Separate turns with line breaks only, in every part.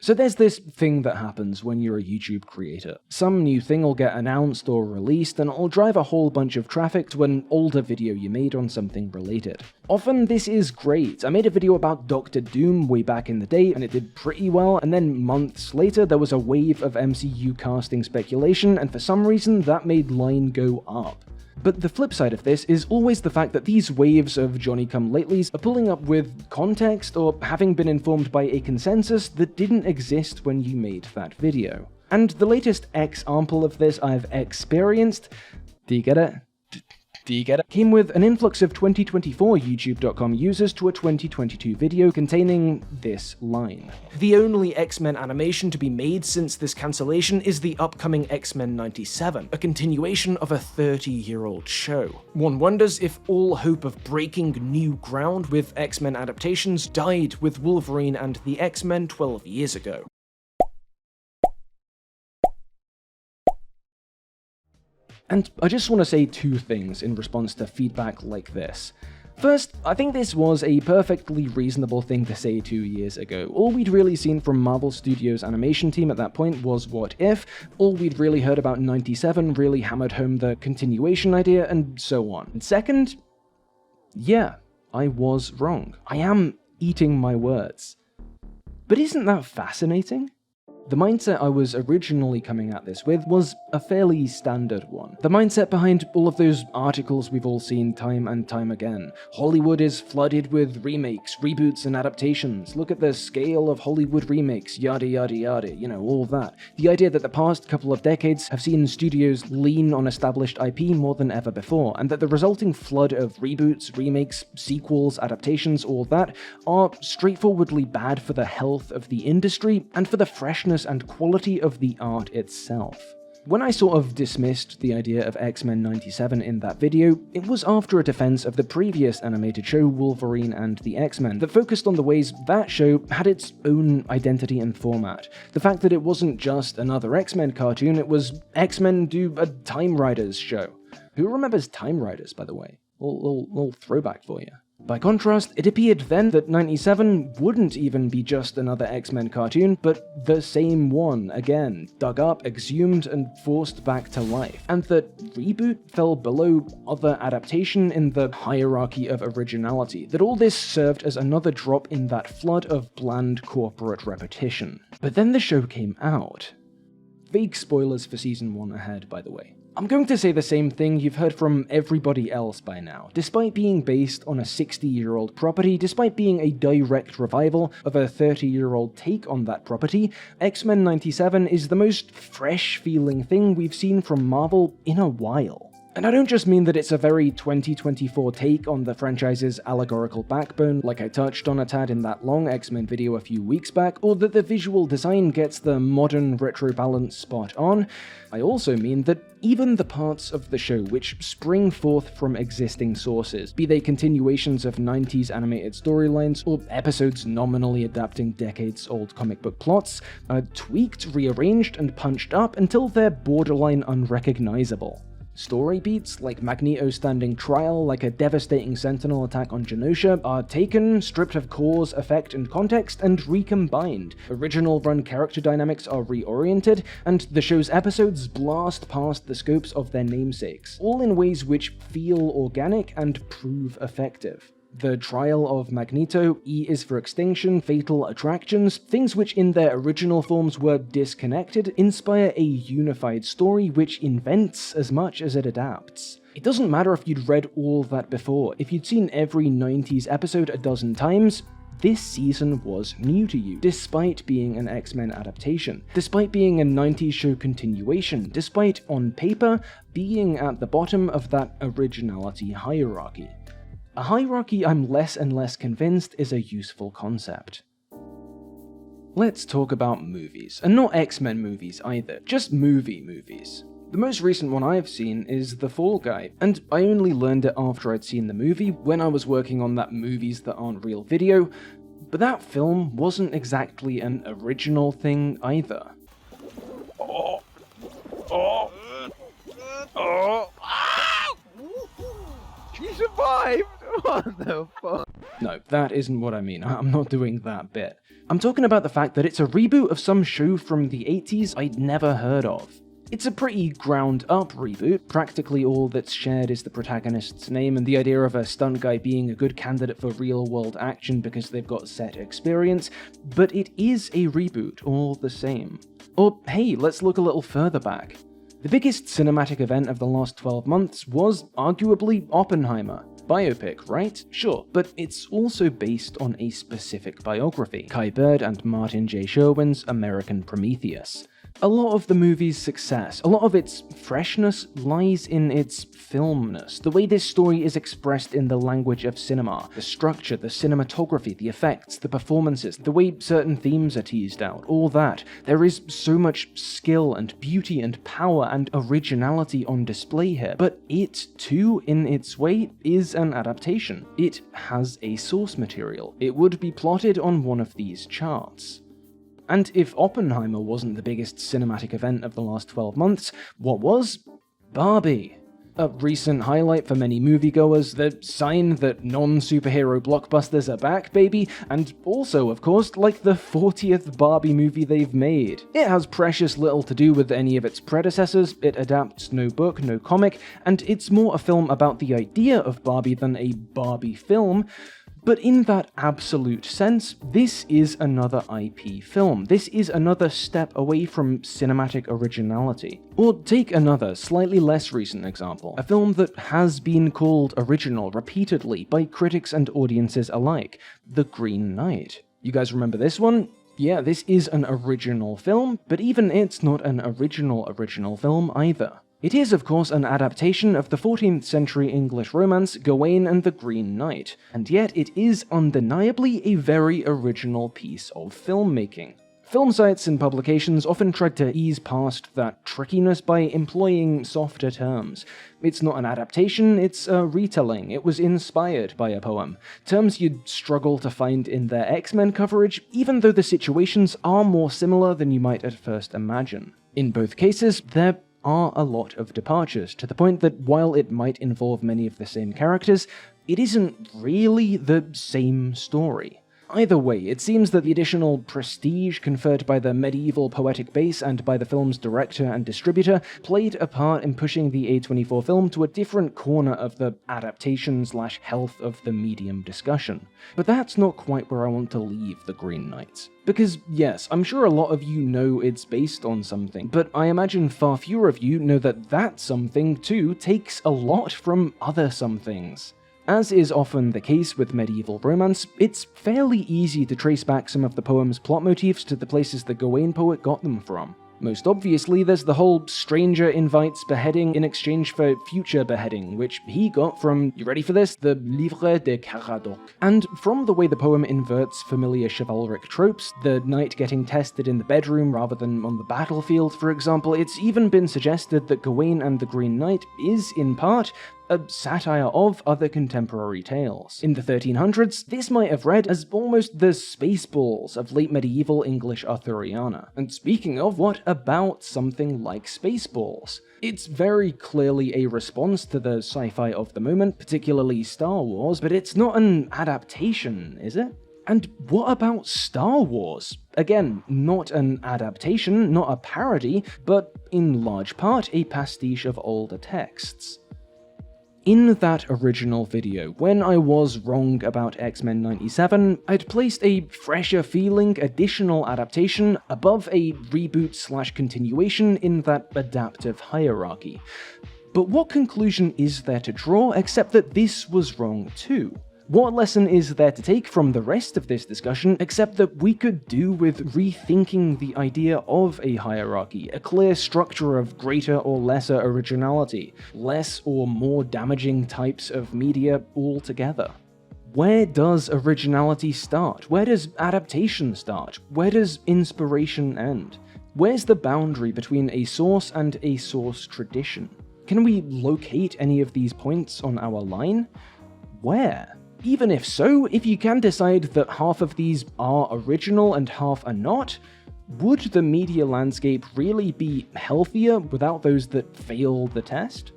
So there's this thing that happens when you're a YouTube creator. Some new thing will get announced or released and it'll drive a whole bunch of traffic to an older video you made on something related. Often this is great. I made a video about Doctor Doom way back in the day and it did pretty well, and then months later there was a wave of MCU casting speculation, and for some reason that made Line go up. But the flip side of this is always the fact that these waves of Johnny-come-latelys are pulling up with context or having been informed by a consensus that didn't exist when you made that video. And the latest example of this I've experienced, do you get it? Came with an influx of 2024 YouTube.com users to a 2022 video containing this line.
The only X-Men animation to be made since this cancellation is the upcoming X-Men 97, a continuation of a 30-year-old show. One wonders if all hope of breaking new ground with X-Men adaptations died with Wolverine and the X-Men 12 years ago.
And I just want to say two things in response to feedback like this. First, I think this was a perfectly reasonable thing to say 2 years ago. All we'd really seen from Marvel Studios' animation team at that point was What If, all we'd really heard about 97 really hammered home the continuation idea, and so on. And second, yeah, I was wrong. I am eating my words. But isn't that fascinating? The mindset I was originally coming at this with was a fairly standard one. The mindset behind all of those articles we've all seen time and time again. Hollywood is flooded with remakes, reboots, and adaptations. Look at the scale of Hollywood remakes, yada yada yada, you know, all that. The idea that the past couple of decades have seen studios lean on established IP more than ever before, and that the resulting flood of reboots, remakes, sequels, adaptations, all that, are straightforwardly bad for the health of the industry and for the freshness and quality of the art itself. When I sort of dismissed the idea of X-Men 97 in that video, it was after a defense of the previous animated show Wolverine and the X-Men that focused on the ways that show had its own identity and format. The fact that it wasn't just another X-Men cartoon, it was X-Men do a Time Riders show. Who remembers Time Riders, by the way? Little throwback for you. By contrast, it appeared then that 97 wouldn't even be just another X-Men cartoon, but the same one, again, dug up, exhumed, and forced back to life, and that reboot fell below other adaptation in the hierarchy of originality, that all this served as another drop in that flood of bland corporate repetition. But then the show came out. Vague spoilers for season 1 ahead, by the way. I'm going to say the same thing you've heard from everybody else by now. Despite being based on a 60-year-old property, despite being a direct revival of a 30-year-old take on that property, X-Men 97 is the most fresh-feeling thing we've seen from Marvel in a while. And I don't just mean that it's a very 2024 take on the franchise's allegorical backbone, like I touched on a tad in that long X-Men video a few weeks back, or that the visual design gets the modern retro balance spot on. I also mean that even the parts of the show which spring forth from existing sources, be they continuations of 90s animated storylines or episodes nominally adapting decades-old comic book plots, are tweaked, rearranged, and punched up until they're borderline unrecognizable. Story beats, like Magneto standing trial like a devastating Sentinel attack on Genosha, are taken, stripped of cause, effect, and context, and recombined. Original run character dynamics are reoriented, and the show's episodes blast past the scopes of their namesakes, all in ways which feel organic and prove effective. The trial of Magneto, E is for extinction, fatal attractions, things which in their original forms were disconnected, inspire a unified story which invents as much as it adapts. It doesn't matter if you'd read all that before, if you'd seen every 90s episode a dozen times, this season was new to you, despite being an X-Men adaptation, despite being a 90s show continuation, despite, on paper, being at the bottom of that originality hierarchy. A hierarchy I'm less and less convinced is a useful concept. Let's talk about movies, and not X-Men movies either, just movies. The most recent one I've seen is The Fall Guy, and I only learned it after I'd seen the movie when I was working on that Movies That Aren't Real video, but that film wasn't exactly an original thing either.
She survived! What the fuck?
No, that isn't what I mean. I'm not doing that bit. I'm talking about the fact that it's a reboot of some show from the 80s I'd never heard of. It's a pretty ground-up reboot. Practically all that's shared is the protagonist's name and the idea of a stunt guy being a good candidate for real-world action because they've got set experience, but it is a reboot all the same. Or hey, let's look a little further back. The biggest cinematic event of the last 12 months was arguably Oppenheimer. Biopic, right? Sure, but it's also based on a specific biography, Kai Bird and Martin J. Sherwin's American Prometheus. A lot of the movie's success, a lot of its freshness lies in its filmness, the way this story is expressed in the language of cinema, the structure, the cinematography, the effects, the performances, the way certain themes are teased out, all that. There is so much skill and beauty and power and originality on display here, but it, too, in its way, is an adaptation. It has a source material. It would be plotted on one of these charts. And if Oppenheimer wasn't the biggest cinematic event of the last 12 months, what was? Barbie. A recent highlight for many moviegoers, the sign that non-superhero blockbusters are back, baby, and also, of course, like the 40th Barbie movie they've made. It has precious little to do with any of its predecessors, it adapts no book, no comic, and it's more a film about the idea of Barbie than a Barbie film. But in that absolute sense, this is another IP film. This is another step away from cinematic originality. Or take another, slightly less recent example, a film that has been called original repeatedly by critics and audiences alike, The Green Knight. You guys remember this one? Yeah, this is an original film, but even it's not an original film either. It is, of course, an adaptation of the 14th century English romance Gawain and the Green Knight, and yet it is undeniably a very original piece of filmmaking. Film sites and publications often tried to ease past that trickiness by employing softer terms. It's not an adaptation, it's a retelling. It was inspired by a poem. Terms you'd struggle to find in their X-Men coverage, even though the situations are more similar than you might at first imagine. In both cases, there are a lot of departures, to the point that while it might involve many of the same characters, it isn't really the same story. Either way, it seems that the additional prestige conferred by the medieval poetic base and by the film's director and distributor played a part in pushing the A24 film to a different corner of the adaptation/health of the medium discussion. But that's not quite where I want to leave The Green Knight. Because yes, I'm sure a lot of you know it's based on something, but I imagine far fewer of you know that that something too takes a lot from other somethings. As is often the case with medieval romance, it's fairly easy to trace back some of the poem's plot motifs to the places the Gawain poet got them from. Most obviously, there's the whole stranger invites beheading in exchange for future beheading, which he got from, you ready for this, the Livre de Caradoc. And from the way the poem inverts familiar chivalric tropes, the knight getting tested in the bedroom rather than on the battlefield, for example, it's even been suggested that Gawain and the Green Knight is, in part, a satire of other contemporary tales. In the 1300s, this might have read as almost the Spaceballs of late medieval English Arthuriana. And speaking of, what about something like Spaceballs? It's very clearly a response to the sci-fi of the moment, particularly Star Wars, but it's not an adaptation, is it? And what about Star Wars? Again, not an adaptation, not a parody, but in large part a pastiche of older texts. In that original video, when I was wrong about X-Men 97, I'd placed a fresher feeling additional adaptation above a reboot/continuation in that adaptive hierarchy. But what conclusion is there to draw except that this was wrong too? What lesson is there to take from the rest of this discussion except that we could do with rethinking the idea of a hierarchy, a clear structure of greater or lesser originality, less or more damaging types of media altogether? Where does originality start? Where does adaptation start? Where does inspiration end? Where's the boundary between a source and a source tradition? Can we locate any of these points on our line? Where? Even if so, if you can decide that half of these are original and half are not, would the media landscape really be healthier without those that fail the test?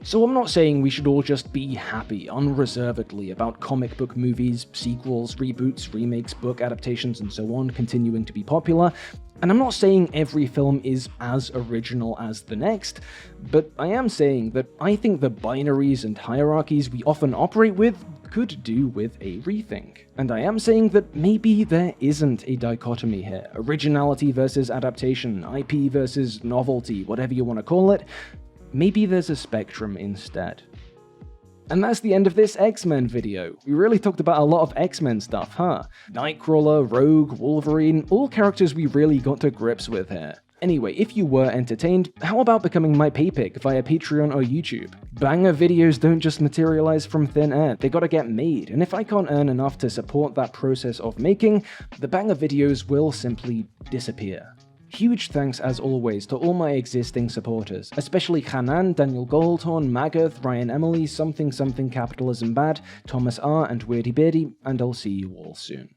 So I'm not saying we should all just be happy unreservedly about comic book movies, sequels, reboots, remakes, book adaptations, and so on continuing to be popular. And I'm not saying every film is as original as the next, but I am saying that I think the binaries and hierarchies we often operate with could do with a rethink. And I am saying that maybe there isn't a dichotomy here. Originality versus adaptation, IP versus novelty, whatever you want to call it. Maybe there's a spectrum instead. And that's the end of this X-Men video. We really talked about a lot of X-Men stuff, huh? Nightcrawler, Rogue, Wolverine, all characters we really got to grips with here. Anyway, if you were entertained, how about becoming my pay pick via Patreon or YouTube? Banger videos don't just materialize from thin air, they gotta get made, and if I can't earn enough to support that process of making, the banger videos will simply disappear. Huge thanks as always to all my existing supporters, especially Hanan, Daniel Goldhorn, Magath, Ryan Emily, Something Capitalism Bad, Thomas R, and Weirdy Beardy, and I'll see you all soon.